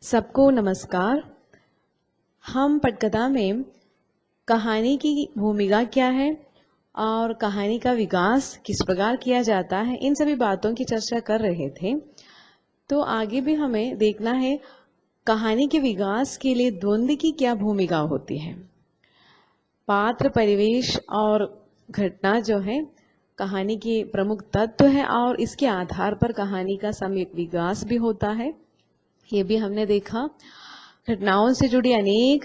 सबको नमस्कार। हम पटकथा में कहानी की भूमिका क्या है और कहानी का विकास किस प्रकार किया जाता है, इन सभी बातों की चर्चा कर रहे थे। तो आगे भी हमें देखना है कहानी के विकास के लिए द्वंद्व की क्या भूमिका होती है। पात्र, परिवेश और घटना जो है कहानी के प्रमुख तत्व है और इसके आधार पर कहानी का सम्यक विकास भी होता है। ये भी हमने देखा। घटनाओं से जुड़ी अनेक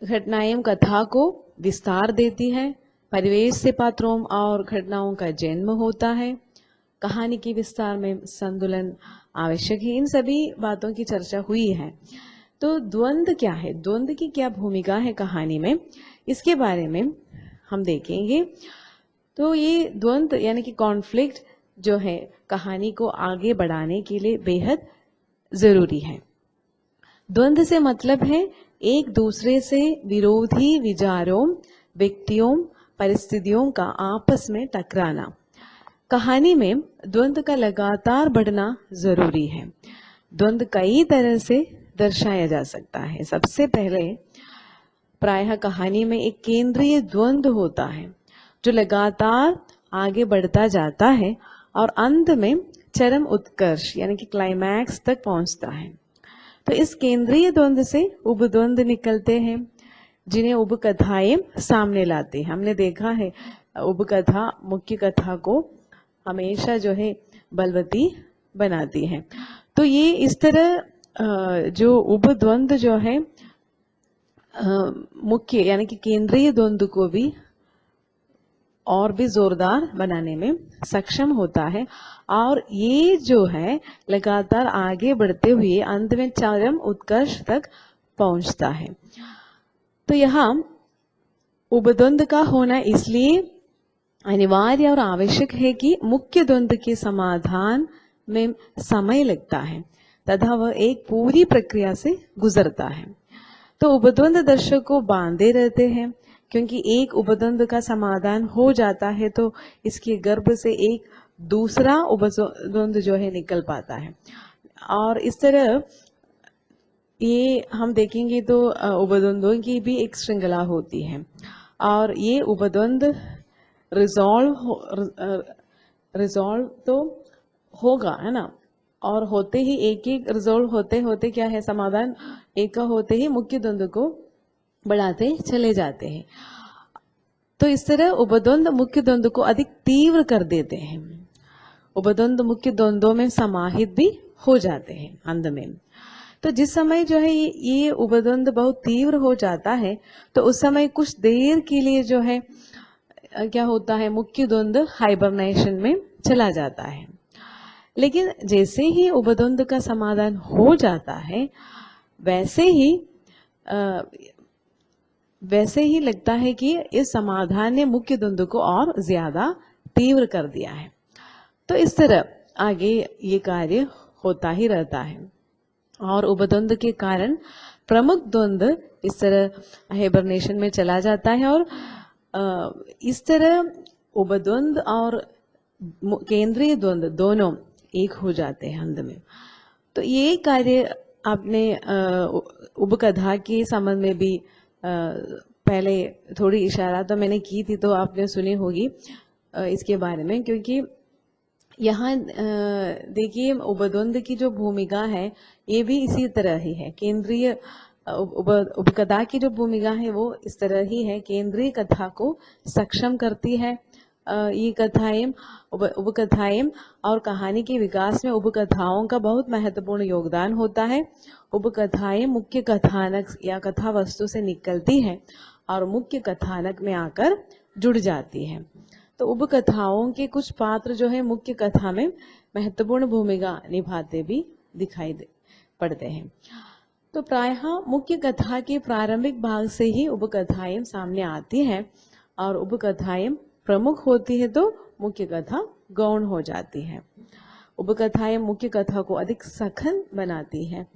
घटनाएं कथा को विस्तार देती है। परिवेश से पात्रों और घटनाओं का जन्म होता है। कहानी के विस्तार में संतुलन आवश्यक है। इन सभी बातों की चर्चा हुई है। तो द्वंद्व क्या है, द्वंद्व की क्या भूमिका है कहानी में, इसके बारे में हम देखेंगे। तो ये द्वंद्व यानी कि कॉन्फ्लिक्ट जो है कहानी को आगे बढ़ाने के लिए बेहद जरूरी है। द्वंद्व से मतलब है एक दूसरे से विरोधी विचारों, व्यक्तियों, परिस्थितियों का आपस में टकराना। कहानी में द्वंद्व का लगातार बढ़ना जरूरी है। द्वंद्व कई तरह से दर्शाया जा सकता है। सबसे पहले प्रायः कहानी में एक केंद्रीय द्वंद्व होता है जो लगातार आगे बढ़ता जाता है और अंत में चरम उत्कर्ष यानी कि क्लाइमैक्स तक पहुंचता है। तो इस केंद्रीय द्वंद्व से उपद्वंद्व निकलते हैं जिन्हें उपकथाएं सामने लाते हैं। हमने देखा है उपकथा मुख्य कथा को हमेशा जो है बलवती बनाती है। तो ये इस तरह जो उपद्वंद्व जो है मुख्य यानी कि केंद्रीय द्वंद्व को भी और भी जोरदार बनाने में सक्षम होता है और ये जो है लगातार आगे बढ़ते हुए अंत में चरम उत्कर्ष तक पहुंचता है। तो यहाँ उपद्वंद्व का होना इसलिए अनिवार्य और आवश्यक है कि मुख्य द्वंद्व के समाधान में समय लगता है तथा वह एक पूरी प्रक्रिया से गुजरता है। तो उपद्वंद्व दर्शक को बांधे रहते हैं क्योंकि एक उपद्वंद्व का समाधान हो जाता है तो इसके गर्भ से एक दूसरा उपद्वंद्व जो है निकल पाता है। और इस तरह ये हम देखेंगे तो उपद्वंद्वों की भी एक श्रृंखला होती है और ये उपद्वंद्व रिजॉल्व तो होगा, है ना। और होते ही एक एक रिजॉल्व होते होते क्या है, समाधान एक का होते ही मुख्य द्वंद्व को बढ़ाते चले जाते हैं। तो इस तरह उपद्वंद्व मुख्य द्वंद्व को अधिक तीव्र कर देते हैं। उपद्वंद्व मुख्य द्वंद्वों में समाहित भी हो जाते हैं अंत में। तो जिस समय जो है ये उपद्वंद्व बहुत तीव्र हो जाता है तो उस समय कुछ देर के लिए जो है क्या होता है, मुख्य द्वंद्व हाइबरनेशन में चला जाता है। लेकिन जैसे ही उपद्वंद्व का समाधान हो जाता है वैसे ही लगता है कि इस समाधान ने मुख्य द्वंद्व को और ज्यादा तीव्र कर दिया है। तो इस तरह आगे ये कार्य होता ही रहता है और उपद्वंद्व के कारण प्रमुख द्वंद्व इस तरह हाइबरनेशन में चला जाता है और इस तरह उपद्वंद्व और केंद्रीय द्वंद्व दोनों एक हो जाते हैं अंत में। तो ये कार्य आपने उपकथा के संबंध में भी पहले थोड़ी इशारा तो मैंने की थी, तो आपने सुनी होगी इसके बारे में। क्योंकि यहाँ देखिए उपद्वंद्व की जो भूमिका है ये भी इसी तरह ही है। केंद्रीय उपकथा की जो भूमिका है वो इस तरह ही है, केंद्रीय कथा को सक्षम करती है। ये कथाएं उपकथाएं और कहानी के विकास में उपकथाओं का बहुत महत्वपूर्ण योगदान होता है। उपकथाएं मुख्य कथानक या कथा वस्तु से निकलती है और मुख्य कथानक में आकर जुड़ जाती है। तो उपकथाओं के कुछ पात्र जो है मुख्य कथा में महत्वपूर्ण भूमिका निभाते भी दिखाई पड़ते हैं। तो प्रायः मुख्य कथा के प्रारंभिक भाग से ही उपकथाएं सामने आती हैं और उपकथाएं प्रमुख होती है तो मुख्य कथा गौण हो जाती है। उपकथाएं मुख्य कथा को अधिक सघन बनाती है,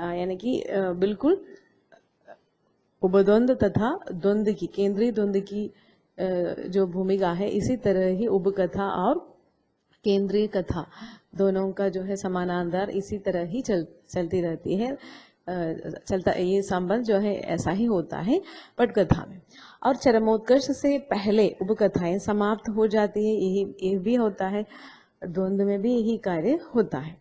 यानी कि बिल्कुल उपद्वंद्व तथा द्वंद्व की, केंद्रीय द्वंद्व की जो भूमिका है इसी तरह ही उपकथा और केंद्रीय कथा दोनों का जो है समानांतर इसी तरह ही चलती रहती है। चलता, ये संबंध जो है ऐसा ही होता है पटकथा में। और चरमोत्कर्ष से पहले उपकथाएं समाप्त हो जाती है, यही भी होता है। द्वंद्व में भी यही कार्य होता है।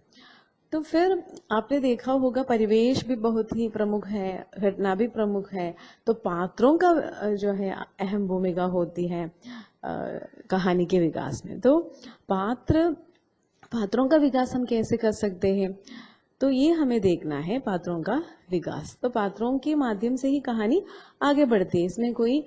तो फिर आपने देखा होगा परिवेश भी बहुत ही प्रमुख है, घटना भी प्रमुख है, तो पात्रों का जो है अहम भूमिका होती है कहानी के विकास में। तो पात्रों का विकास हम कैसे कर सकते हैं, तो ये हमें देखना है पात्रों का विकास। तो पात्रों के माध्यम से ही कहानी आगे बढ़ती है, इसमें कोई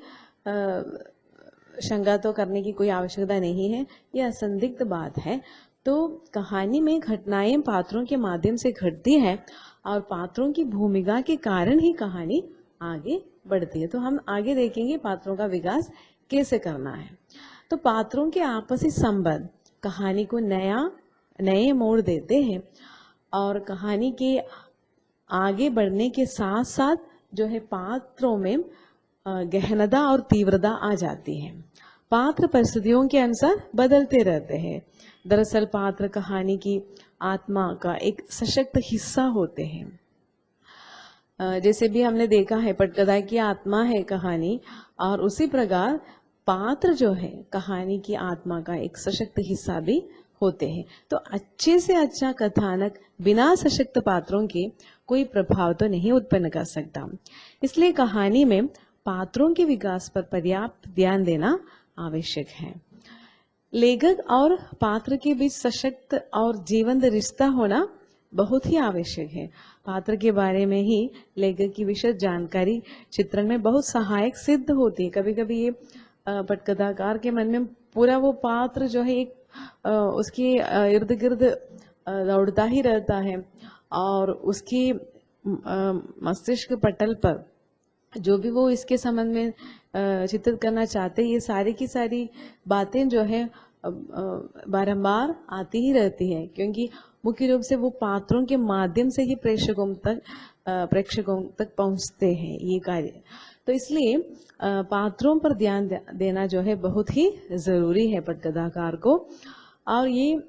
शंका तो करने की कोई आवश्यकता नहीं है, ये असंदिग्ध बात है। तो कहानी में घटनाएं पात्रों के माध्यम से घटती है और पात्रों की भूमिका के कारण ही कहानी आगे बढ़ती है। तो हम आगे देखेंगे पात्रों का विकास कैसे करना है। तो पात्रों के आपसी संबंध कहानी को नए मोड़ देते हैं और कहानी के आगे बढ़ने के साथ साथ जो है पात्रों में गहनता और तीव्रता आ जाती है। पात्र परिस्थितियों के अनुसार बदलते रहते हैं। दरअसल पात्र कहानी की आत्मा का एक सशक्त हिस्सा होते हैं। जैसे भी हमने देखा है पटकथा की आत्मा है कहानी, और उसी प्रकार पात्र जो है कहानी की आत्मा का एक सशक्त हिस्सा भी होते हैं। तो अच्छे से अच्छा कथानक बिना सशक्त पात्रों के कोई प्रभाव तो नहीं उत्पन्न कर सकता। इसलिए कहानी में पात्रों के विकास पर पर्याप्त ध्यान देना आवश्यक है। लेखक और पात्र के बीच सशक्त और जीवंत रिश्ता होना बहुत ही आवश्यक है। पात्र के बारे में ही लेखक की विशद जानकारी चित्रण में बहुत सहायक सिद्ध होती है। कभी कभी ये पटकथाकार के मन में पूरा वो पात्र जो है एक उसके इर्द गिर्द दौड़ता ही रहता है, और उसकी मस्तिष्क पटल पर जो भी वो इसके संबंध में चित्रित करना चाहते हैं, ये सारी की सारी बातें जो है बारंबार आती ही रहती है, क्योंकि मुख्य रूप से वो पात्रों के माध्यम से ही प्रेक्षकों तक पहुंचते हैं ये कार्य। तो इसलिए पात्रों पर ध्यान देना जो है बहुत ही जरूरी है पटकथाकार को। और ये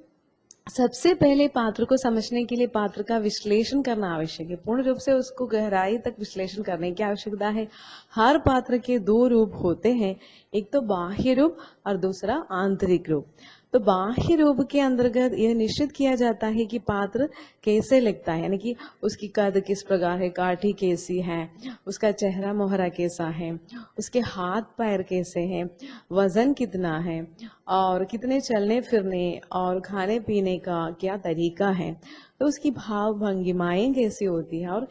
सबसे पहले पात्र को समझने के लिए पात्र का विश्लेषण करना आवश्यक है। पूर्ण रूप से उसको गहराई तक विश्लेषण करने की आवश्यकता है। हर पात्र के दो रूप होते हैं, एक तो बाह्य रूप और दूसरा आंतरिक रूप। तो बाह्य रूप के अंतर्गत यह निश्चित किया जाता है कि पात्र कैसे लगता है, यानी कि उसकी कद किस प्रकार है, काठी कैसी है, उसका चेहरा मोहरा कैसा है, उसके हाथ पैर कैसे हैं, वजन कितना है, और कितने चलने फिरने और खाने पीने का क्या तरीका है, तो उसकी भाव भंगिमाएं कैसी होती है, और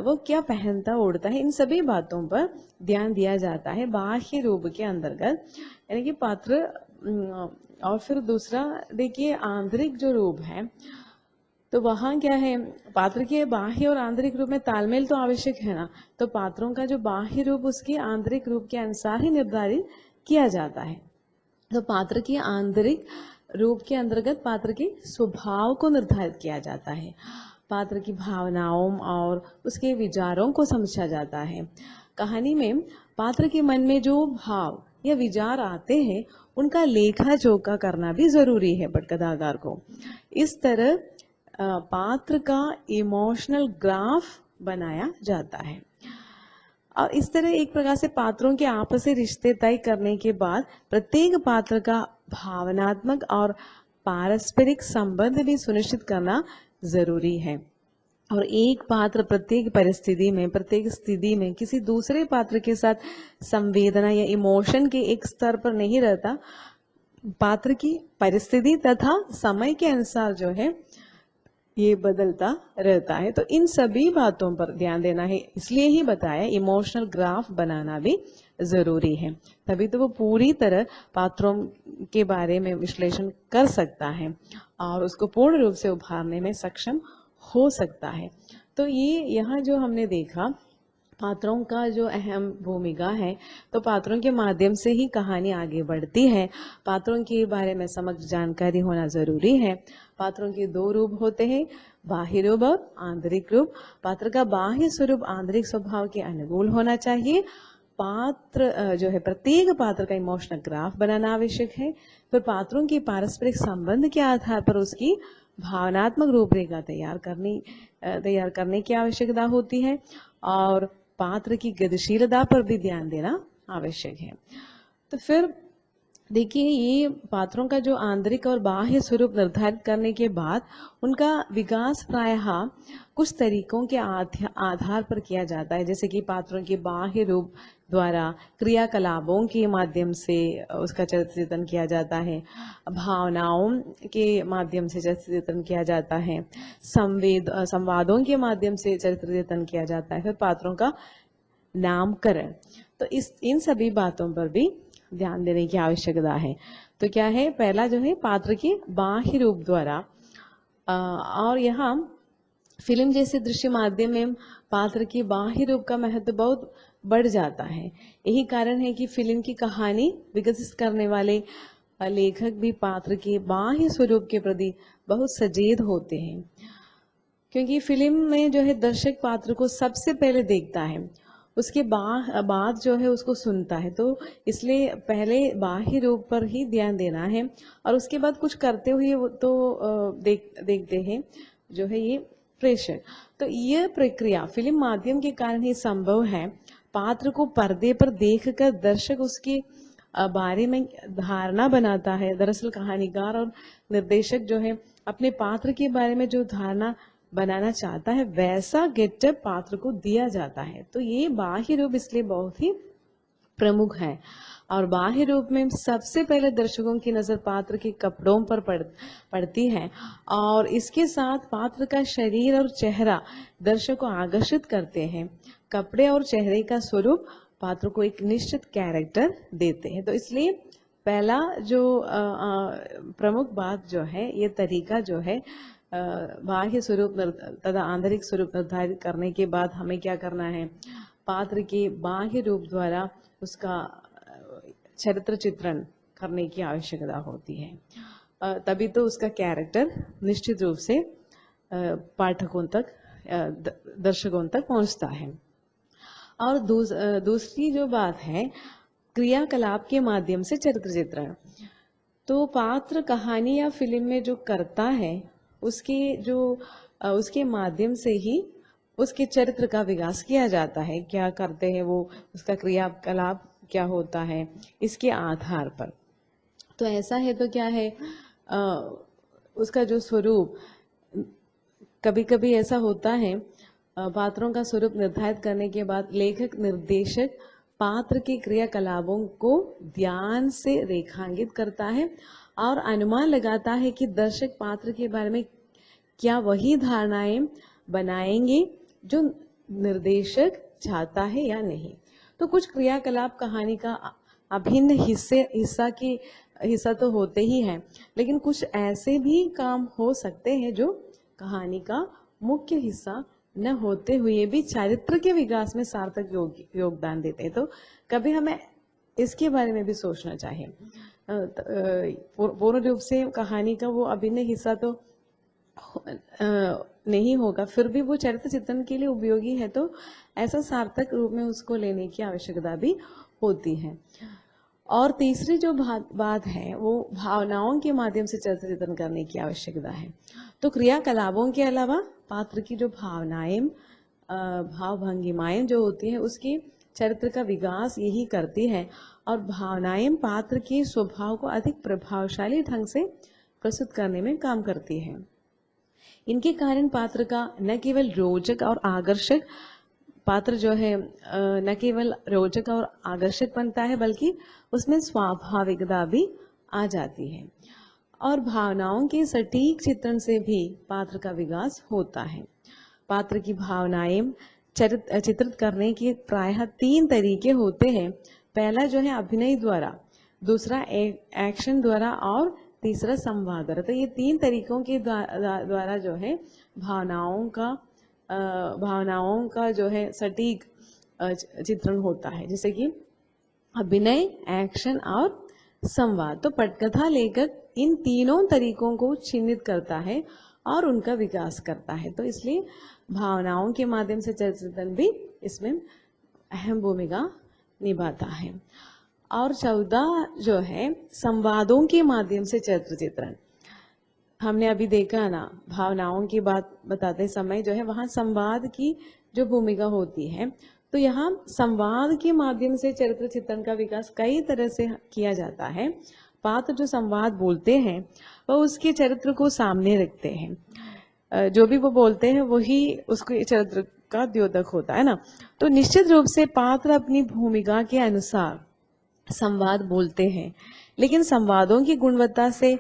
वो क्या पहनता ओढ़ता है, इन सभी बातों पर ध्यान दिया जाता है बाह्य रूप के अंतर्गत, यानी कि पात्र। और फिर दूसरा देखिए आंतरिक जो रूप है, तो वहाँ क्या है, पात्र के बाह्य और आंतरिक रूप में तालमेल तो आवश्यक है ना। तो पात्रों का जो बाह्य रूप उसके आंतरिक रूप के अनुसार ही निर्धारित किया जाता है। तो पात्र के आंतरिक रूप के अंतर्गत पात्र के स्वभाव को निर्धारित किया जाता है, पात्र की भावनाओं और उसके विचारों को समझा जाता है। कहानी में पात्र के मन में जो भाव या विचार आते हैं उनका लेखा जोखा करना भी जरूरी है पटकथाकार को। इस तरह पात्र का इमोशनल ग्राफ बनाया जाता है, और इस तरह एक प्रकार से पात्रों के आपसी रिश्ते तय करने के बाद प्रत्येक पात्र का भावनात्मक और पारस्परिक संबंध भी सुनिश्चित करना जरूरी है। और एक पात्र प्रत्येक परिस्थिति में, प्रत्येक स्थिति में किसी दूसरे पात्र के साथ संवेदना या इमोशन के एक स्तर पर नहीं रहता। पात्र की परिस्थिति तथा समय के अनुसार जो है ये बदलता रहता है। तो इन सभी बातों पर ध्यान देना है, इसलिए ही बताया इमोशनल ग्राफ बनाना भी जरूरी है, तभी तो वो पूरी तरह पात्रों के बारे में विश्लेषण कर सकता है और उसको पूर्ण रूप से उभारने में सक्षम हो सकता है। तो ये यहाँ जो हमने देखा पात्रों का जो अहम भूमिका है, तो पात्रों के माध्यम से ही कहानी आगे बढ़ती है। पात्रों के बारे में समग्र जानकारी होना जरूरी है। पात्रों के दो रूप होते हैं, बाह्य रूप और आंतरिक रूप। पात्र का बाह्य स्वरूप आंतरिक स्वभाव के अनुकूल होना चाहिए। पात्र जो है प्रत्येक पात्र का इमोशनल ग्राफ बनाना आवश्यक है। फिर पात्रों के पारस्परिक संबंध के आधार पर उसकी भावनात्मक रूपरेखा तैयार करने की आवश्यकता होती है और पात्र की गतिशीलता पर भी ध्यान देना आवश्यक है। तो फिर देखिए, ये पात्रों का जो आंतरिक और बाह्य स्वरूप निर्धारित करने के बाद उनका विकास प्रायः कुछ तरीकों के आधार पर किया जाता है, जैसे कि पात्रों के बाह्य रूप द्वारा क्रियाकलापों के माध्यम से उसका चरित्र चित्रण किया जाता है, भावनाओं के माध्यम से चरित्र चित्रण किया जाता है, संवादों के माध्यम से चरित्र चित्रण किया जाता है, फिर पात्रों का नामकरण। तो इन सभी बातों पर भी ध्यान देने की आवश्यकता है। तो क्या है, पहला जो है पात्र के बाह्य रूप द्वारा, और यहाँ फिल्म जैसे दृश्य माध्यम में पात्र के बाह्य रूप का महत्व बहुत बढ़ जाता है। यही कारण है कि फिल्म की कहानी विकसित करने वाले लेखक भी पात्र के बाह्य स्वरूप के प्रति बहुत सचेत होते हैं, क्योंकि फिल्म में जो है दर्शक पात्र को सबसे पहले देखता है, उसके बाद जो है उसको सुनता है। तो इसलिए पहले बाह्य रूप पर ही ध्यान देना है और उसके बाद कुछ करते हुए वो तो देखते हैं जो है ये प्रेक्षक। तो यह प्रक्रिया फिल्म माध्यम के कारण ही संभव है। पात्र को पर्दे पर देखकर दर्शक उसके बारे में धारणा बनाता है। दरअसल कहानीकार और निर्देशक जो है अपने पात्र के बारे में जो धारणा बनाना चाहता है वैसा गेटअप पात्र को दिया जाता है। तो ये बाह्य रूप इसलिए बहुत ही प्रमुख है। और बाह्य रूप में सबसे पहले दर्शकों की नजर पात्र के कपड़ों पर पड़ती है और इसके साथ पात्र का शरीर और चेहरा दर्शक को आकर्षित करते हैं। कपड़े और चेहरे का स्वरूप पात्र को एक निश्चित कैरेक्टर देते हैं। तो इसलिए पहला जो प्रमुख बात जो है, ये तरीका जो है बाह्य स्वरूप तथा आंतरिक स्वरूप निर्धारित करने के बाद हमें क्या करना है, पात्र के बाह्य रूप द्वारा उसका चरित्र चित्रण करने की आवश्यकता होती है। तभी तो उसका कैरेक्टर निश्चित रूप से पाठकों तक, दर्शकों तक पहुंचता है। और दूसरी जो बात है, क्रियाकलाप के माध्यम से चरित्र चित्रण। तो पात्र कहानी या फिल्म में जो करता है उसके माध्यम से ही उसके चरित्र का विकास किया जाता है। क्या करते हैं वो, उसका क्रियाकलाप क्या होता है, इसके आधार पर। तो ऐसा है तो क्या है, उसका जो स्वरूप, कभी कभी ऐसा होता है पात्रों का स्वरूप निर्धारित करने के बाद लेखक निर्देशक पात्र के क्रियाकलापों को ध्यान से रेखांकित करता है और अनुमान लगाता है कि दर्शक पात्र के बारे में क्या वही धारणाएं बनाएंगे जो निर्देशक चाहता है या नहीं। तो कुछ क्रियाकलाप कहानी का अभिन्न हिस्सा तो होते ही हैं, लेकिन कुछ ऐसे भी काम हो सकते हैं जो कहानी का मुख्य हिस्सा न होते हुए भी चरित्र के विकास में सार्थक योगदान देते हैं। तो कभी हमें इसके बारे में भी सोचना चाहिए। पूर्ण रूप से कहानी का वो अभिन्न हिस्सा तो नहीं होगा, फिर भी वो चरित्र चित्रण के लिए उपयोगी है, तो ऐसा सार्थक रूप में उसको लेने की आवश्यकता भी होती है। और तीसरी जो बात है वो भावनाओं के माध्यम से चरित्र चित्रण करने की आवश्यकता है। तो क्रियाकलापों के अलावा पात्र की जो भावनाएं, भाव भंगिमाएं जो होती हैं उसकी चरित्र का विकास यही करती है और भावनाएं पात्र के स्वभाव को अधिक प्रभावशाली ढंग से प्रस्तुत करने में काम करती है। इनके कारण पात्र का न केवल रोचक और आकर्षक पात्र जो है न केवल रोचक और आकर्षक बनता है, बल्कि उसमें स्वाभाविकता भी आ जाती है। और भावनाओं के सटीक चित्रण से भी पात्र का विकास होता है। पात्र की भावनाएं चित्रित करने के प्रायः 3 तरीके होते हैं। पहला जो है अभिनय द्वारा, दूसरा एक्शन द्वारा और तीसरा संवाद द्वारा। तो ये 3 तरीकों के द्वारा जो है भावनाओं का जो है सटीक चित्रण होता है, जैसे कि अभिनय, एक्शन और संवाद। तो पटकथा लेखक इन तीनों तरीकों को चिन्हित करता है और उनका विकास करता है। तो इसलिए भावनाओं के माध्यम से चरित्र चित्रण भी इसमें अहम भूमिका निभाता है। और 14 जो है संवादों के माध्यम से चरित्र चित्रण। हमने अभी देखा ना, भावनाओं की बात बताते समय जो है वहाँ संवाद की जो भूमिका होती है, तो यहाँ संवाद के माध्यम से चरित्र चित्रण का विकास कई तरह से किया जाता है। पात्र जो संवाद बोलते हैं वह उसके चरित्र को सामने रखते हैं, जो भी वो बोलते हैं वही उसके चरित्र का द्योतक होता है ना। तो निश्चित रूप से पात्र अपनी भूमिका के अनुसार संवाद बोलते हैं, लेकिन संवादों की गुणवत्ता से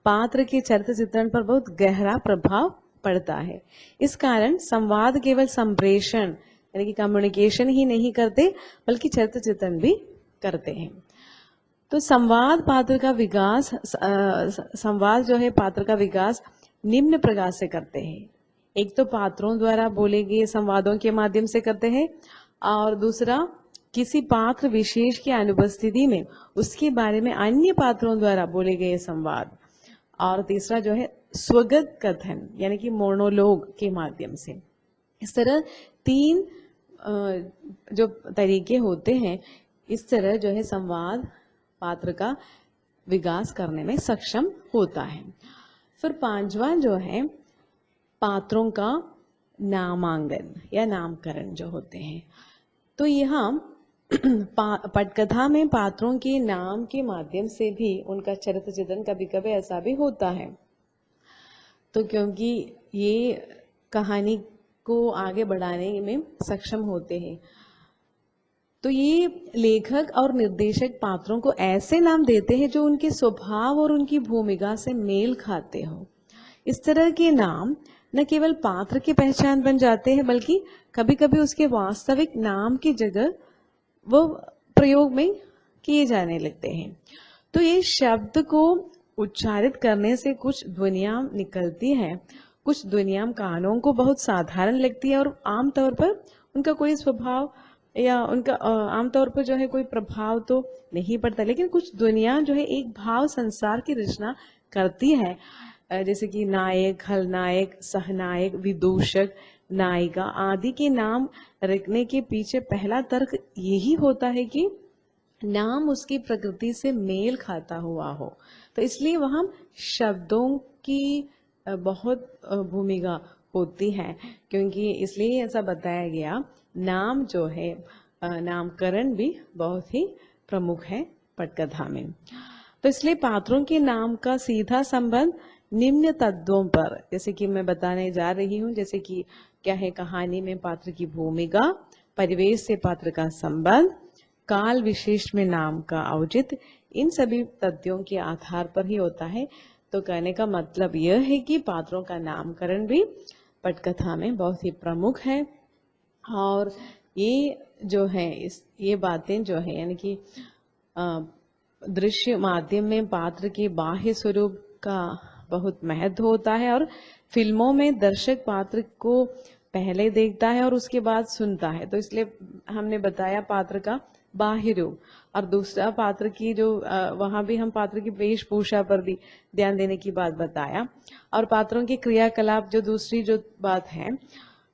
पात्र के चरित्र चित्रण पर बहुत गहरा प्रभाव पड़ता है। इस कारण संवाद केवल संप्रेषण यानी कि कम्युनिकेशन ही नहीं करते, बल्कि चरित्र चित्रण भी करते हैं। तो संवाद पात्र का विकास, संवाद जो है पात्र का विकास निम्न प्रकार से करते हैं। एक तो पात्रों द्वारा बोले गए संवादों के माध्यम से करते हैं, और दूसरा किसी पात्र विशेष की अनुपस्थिति में उसके बारे में अन्य पात्रों द्वारा बोले गए संवाद, और तीसरा जो है स्वगत कथन यानी कि मोनोलॉग के माध्यम से। इस तरह तीन जो तरीके होते हैं, इस तरह जो है संवाद पात्र का विकास करने में सक्षम होता है। फिर पांचवा जो है पात्रों का नामांकन या नामकरण जो होते हैं। तो यहाँ पटकथा में पात्रों के नाम के माध्यम से भी उनका चरित्र चित्रण कभी कभी ऐसा भी होता है। तो क्योंकि ये कहानी को आगे बढ़ाने में सक्षम होते हैं, तो ये लेखक और निर्देशक पात्रों को ऐसे नाम देते हैं जो उनके स्वभाव और उनकी भूमिका से मेल खाते हो। इस तरह के नाम न केवल पात्र की पहचान बन जाते हैं, बल्कि कभी कभी उसके वास्तविक नाम की जगह वो प्रयोग में किए जाने लगते हैं। तो ये शब्द को उच्चारित करने से कुछ ध्वनियां निकलती है, कुछ ध्वनियां कानों को बहुत साधारण लगती है और आमतौर पर उनका कोई स्वभाव या उनका आमतौर पर जो है कोई प्रभाव तो नहीं पड़ता, लेकिन कुछ ध्वनियां जो है एक भाव संसार की रचना करती है। जैसे कि नायक, खलनायक, सहनायक, विदूषक, नायिका आदि के नाम रखने के पीछे पहला तर्क यही होता है कि नाम उसकी प्रकृति से मेल खाता हुआ हो। तो इसलिए वहां शब्दों की बहुत भूमिका होती है, क्योंकि इसलिए ऐसा बताया गया। नाम जो है, नामकरण भी बहुत ही प्रमुख है पटकथा में। तो इसलिए पात्रों के नाम का सीधा संबंध निम्न तत्वों पर, जैसे कि मैं बताने जा रही हूँ, जैसे कि क्या है कहानी में पात्र की भूमिका, परिवेश से पात्र का संबंध, काल विशेष में नाम का औचित्य, इन सभी तथ्यों के आधार पर ही होता है। तो कहने का मतलब यह है कि पात्रों का नामकरण भी पटकथा में बहुत ही प्रमुख है। और ये जो है ये बातें जो है यानी कि दृश्य माध्यम में पात्र के बाह्य स्वरूप का बहुत महत्व होता है, और फिल्मों में दर्शक पात्र को पहले देखता है और उसके बाद सुनता है। तो इसलिए हमने बताया पात्र का बाह्य रूप, और दूसरा पात्र की जो वहां भी हम पात्र की वेशभूषा पर भी ध्यान देने की बात बताया, और पात्रों के क्रियाकलाप जो दूसरी जो बात है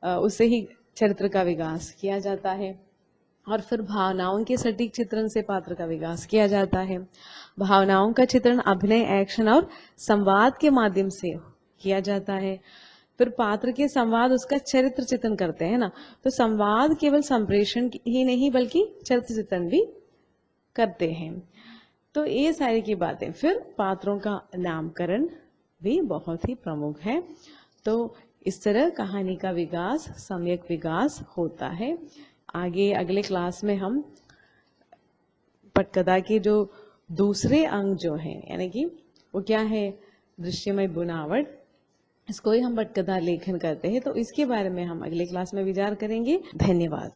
उससे ही चरित्र का विकास किया जाता है। और फिर भावनाओं के सटीक चित्रण से पात्र का विकास किया जाता है। भावनाओं का चित्रण अभिनय, एक्शन और संवाद के माध्यम से किया जाता है। फिर पात्र के संवाद उसका चरित्र चित्रण करते हैं ना। तो संवाद केवल संप्रेषण ही नहीं बल्कि चरित्र चित्रण भी करते हैं। तो ये सारी की बातें। फिर पात्रों का नामकरण भी बहुत ही प्रमुख है। तो इस तरह कहानी का विकास, सम्यक विकास होता है। आगे अगले क्लास में हम पटकथा के जो दूसरे अंग जो है यानी कि वो क्या है, दृश्यमय बुनावट, इसको ही हम पटकथा लेखन करते हैं। तो इसके बारे में हम अगले क्लास में विचार करेंगे। धन्यवाद।